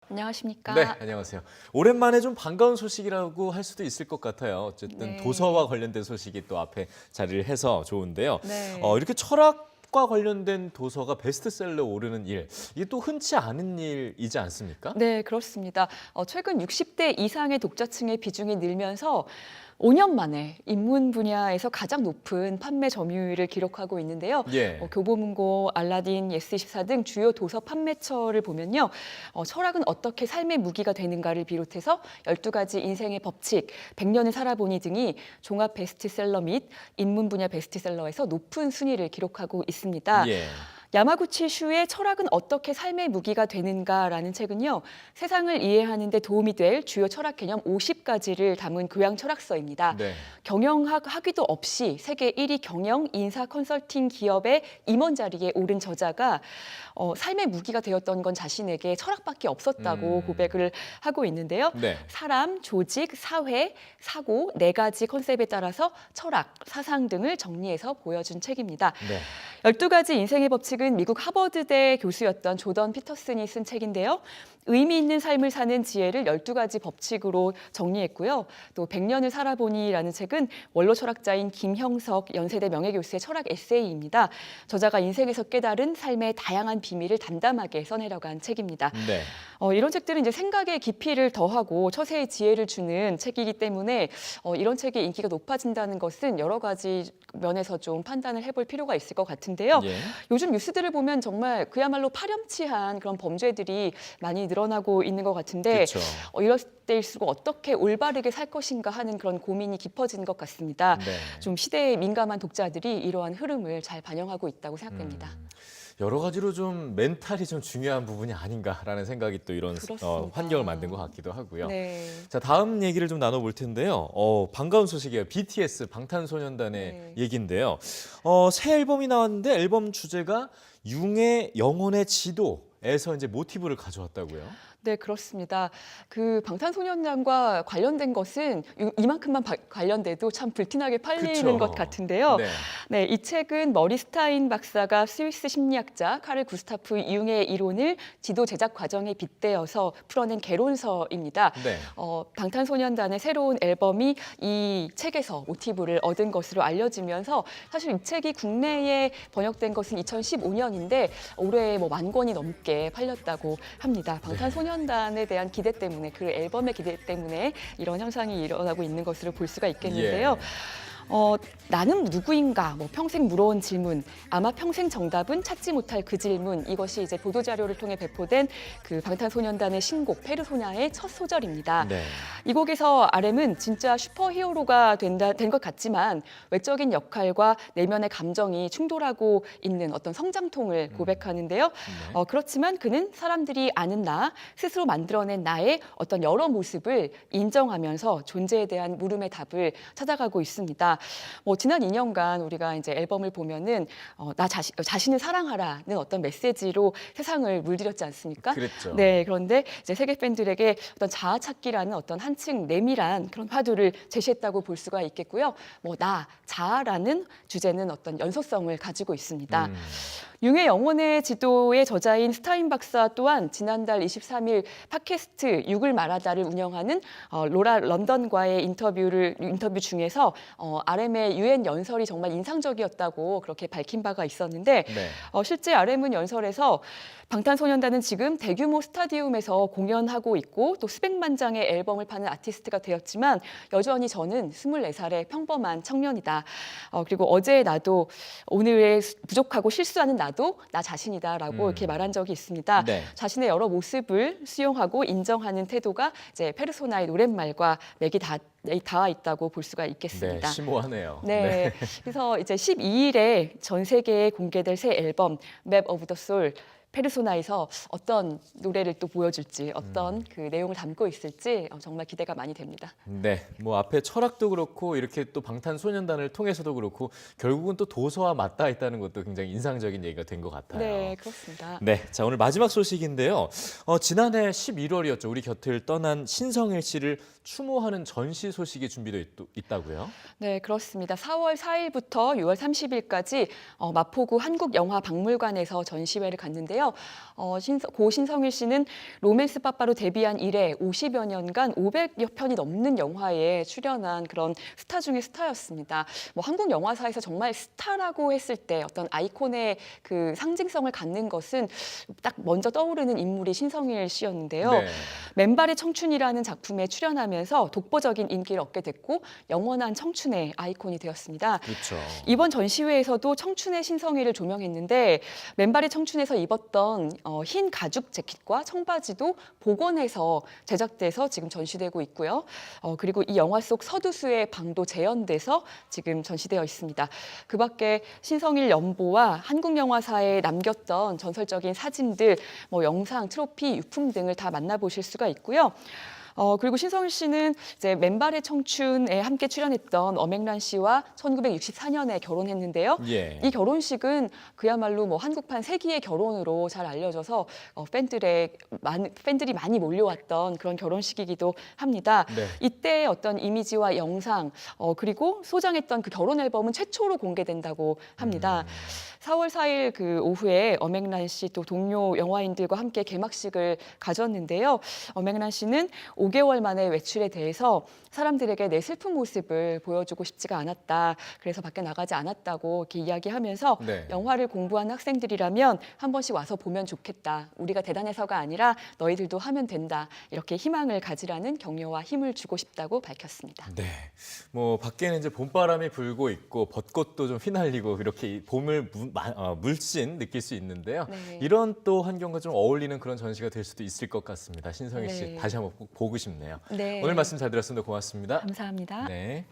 안녕하십니까? 네, 안녕하세요. 오랜만에 좀 반가운 소식이라고 할 수도 있을 것 같아요. 어쨌든 네. 도서와 관련된 소식이 또 앞에 자리를 해서 좋은데요. 네. 이렇게 철학과 관련된 도서가 베스트셀러에 오르는 일, 이게 또 흔치 않은 일이지 않습니까? 네, 그렇습니다. 최근 60대 이상의 독자층의 비중이 늘면서 5년 만에 인문 분야에서 가장 높은 판매 점유율을 기록하고 있는데요. 예. 교보문고, 알라딘, 예스24 등 주요 도서 판매처를 보면요. 철학은 어떻게 삶의 무기가 되는가를 비롯해서 12가지 인생의 법칙, 100년을 살아보니 등이 종합 베스트셀러 및 인문 분야 베스트셀러에서 높은 순위를 기록하고 있습니다. 예. 야마구치 슈의 철학은 어떻게 삶의 무기가 되는가라는 책은요. 세상을 이해하는 데 도움이 될 주요 철학 개념 50가지를 담은 교양 철학서입니다. 네. 경영학 학위도 없이 세계 1위 경영 인사 컨설팅 기업의 임원 자리에 오른 저자가 삶의 무기가 되었던 건 자신에게 철학밖에 없었다고 고백을 하고 있는데요. 네. 사람, 조직, 사회, 사고 4가지 컨셉에 따라서 철학, 사상 등을 정리해서 보여준 책입니다. 네. 12가지 인생의 법칙은 미국 하버드대 교수였던 조던 피터슨이 쓴 책인데요. 의미 있는 삶을 사는 지혜를 12가지 법칙으로 정리했고요. 또 100년을 살아보니라는 책은 원로 철학자인 김형석 연세대 명예교수의 철학 에세이입니다. 저자가 인생에서 깨달은 삶의 다양한 비밀을 담담하게 써내려간 책입니다. 네. 이런 책들은 이제 생각의 깊이를 더하고 처세의 지혜를 주는 책이기 때문에 이런 책의 인기가 높아진다는 것은 여러 가지 면에서 좀 판단을 해볼 필요가 있을 것 같은데요. 예. 요즘 뉴스들을 보면 정말 그야말로 파렴치한 그런 범죄들이 많이 늘어나고 있는 것 같은데 그렇죠. 이럴 때일수록 어떻게 올바르게 살 것인가 하는 그런 고민이 깊어지는 것 같습니다. 네. 좀 시대에 민감한 독자들이 이러한 흐름을 잘 반영하고 있다고 생각됩니다. 여러 가지로 좀 멘탈이 좀 중요한 부분이 아닌가라는 생각이 또 이런 그렇습니다. 환경을 만든 것 같기도 하고요. 네. 자, 다음 얘기를 좀 나눠볼 텐데요. 반가운 소식이에요. BTS 방탄소년단의 네. 얘기인데요. 새 앨범이 나왔는데 앨범 주제가 융의 영혼의 지도에서 이제 모티브를 가져왔다고요. 네, 그렇습니다. 그 방탄소년단과 관련된 것은 이만큼만 관련돼도 참 불티나게 팔리는 그쵸. 것 같은데요. 네. 네, 이 책은 머리 스타인 박사가 스위스 심리학자 카를 구스타프 융의 이론을 지도 제작 과정에 빗대어서 풀어낸 개론서입니다. 네. 방탄소년단의 새로운 앨범이 이 책에서 모티브를 얻은 것으로 알려지면서 사실 이 책이 국내에 번역된 것은 2015년인데 올해 뭐 10,000권이 넘게 팔렸다고 합니다. 방탄소년단에 대한 기대 때문에 그 앨범의 기대 때문에 이런 현상이 일어나고 있는 것으로 볼 수가 있겠는데요. 나는 누구인가? 뭐 평생 물어온 질문, 아마 평생 정답은 찾지 못할 그 질문. 이것이 이제 보도 자료를 통해 배포된 그 방탄소년단의 신곡 페르소나의 첫 소절입니다. 네. 이 곡에서 RM은 진짜 슈퍼히어로가 된 것 같지만 외적인 역할과 내면의 감정이 충돌하고 있는 어떤 성장통을 고백하는데요. 네. 그렇지만 그는 사람들이 아는 나, 스스로 만들어낸 나의 어떤 여러 모습을 인정하면서 존재에 대한 물음의 답을 찾아가고 있습니다. 지난 2년간 우리가 이제 앨범을 보면은 나 자신을 사랑하라는 어떤 메시지로 세상을 물들였지 않습니까? 그랬죠. 네, 그런데 이제 세계 팬들에게 어떤 자아 찾기라는 어떤 한층 내밀한 그런 화두를 제시했다고 볼 수가 있겠고요. 나 자아라는 주제는 어떤 연소성을 가지고 있습니다. 융의 영혼의 지도의 저자인 스타인 박사 또한 지난달 23일 팟캐스트 육을 말하다를 운영하는 로라 런던과의 인터뷰 중에서 RM의 유엔 연설이 정말 인상적이었다고 그렇게 밝힌 바가 있었는데 네. 실제 RM은 연설에서 방탄소년단은 지금 대규모 스타디움에서 공연하고 있고 또 수백만 장의 앨범을 파는 아티스트가 되었지만 여전히 저는 24살의 평범한 청년이다. 그리고 어제의 나도 오늘의 부족하고 실수하는 나도 나 자신이다라고 이렇게 말한 적이 있습니다. 네. 자신의 여러 모습을 수용하고 인정하는 태도가 이제 페르소나의 노랫말과 맥이 닿아 있다고 볼 수가 있겠습니다. 네, 심오하네요. 네. 그래서 이제 12일에 전 세계에 공개될 새 앨범 Map of the Soul 페르소나에서 어떤 노래를 또 보여줄지 어떤 그 내용을 담고 있을지 정말 기대가 많이 됩니다. 네, 뭐 앞에 철학도 그렇고 이렇게 또 방탄소년단을 통해서도 그렇고 결국은 또 도서와 맞닿아 있다는 것도 굉장히 인상적인 얘기가 된 것 같아요. 네, 그렇습니다. 네, 자 오늘 마지막 소식인데요. 지난해 11월이었죠. 우리 곁을 떠난 신성일 씨를 추모하는 전시 소식이 준비되어 있다고요? 네, 그렇습니다. 4월 4일부터 6월 30일까지 마포구 한국영화박물관에서 전시회를 갔는데요. 있는데요. 고 신성일 씨는 로맨스 빠빠로 데뷔한 이래 50여 년간 500여 편이 넘는 영화에 출연한 그런 스타 중의 스타였습니다. 뭐 한국 영화사에서 정말 스타라고 했을 때 어떤 아이콘의 그 상징성을 갖는 것은 딱 먼저 떠오르는 인물이 신성일 씨였는데요. 네. 맨발의 청춘이라는 작품에 출연하면서 독보적인 인기를 얻게 됐고 영원한 청춘의 아이콘이 되었습니다. 그렇죠. 이번 전시회에서도 청춘의 신성일을 조명했는데 맨발의 청춘에서 입었던 흰 가죽 재킷과 청바지도 복원해서 제작돼서 지금 전시되고 있고요. 그리고 이 영화 속 서두수의 방도 재현돼서 지금 전시되어 있습니다. 그 밖에 신성일 연보와 한국 영화사에 남겼던 전설적인 사진들, 뭐 영상, 트로피, 유품 등을 다 만나보실 수가 있고요. 그리고 신성일 씨는 이제 맨발의 청춘에 함께 출연했던 엄앵란 씨와 1964년에 결혼했는데요. 예. 이 결혼식은 그야말로 뭐 한국판 세기의 결혼으로 잘 알려져서 팬들이 많이 몰려왔던 그런 결혼식이기도 합니다. 네. 이때 어떤 이미지와 영상 그리고 소장했던 그 결혼 앨범은 최초로 공개된다고 합니다. 4월 4일 그 오후에 엄앵란 씨 또 동료 영화인들과 함께 개막식을 가졌는데요. 엄앵란 씨는 5개월 만에 외출에 대해서 사람들에게 내 슬픈 모습을 보여주고 싶지가 않았다. 그래서 밖에 나가지 않았다고 이렇게 이야기하면서 네. 영화를 공부한 학생들이라면 한 번씩 와서 보면 좋겠다. 우리가 대단해서가 아니라 너희들도 하면 된다. 이렇게 희망을 가지라는 격려와 힘을 주고 싶다고 밝혔습니다. 네. 뭐 밖에는 이제 봄바람이 불고 있고 벚꽃도 좀 휘날리고 이렇게 봄을 물씬 느낄 수 있는데요. 네. 이런 또 환경과 좀 어울리는 그런 전시가 될 수도 있을 것 같습니다. 신성일 씨 네. 다시 한번 꼭 보고 싶네요. 네. 오늘 말씀 잘 들었습니다. 고맙습니다. 감사합니다. 네.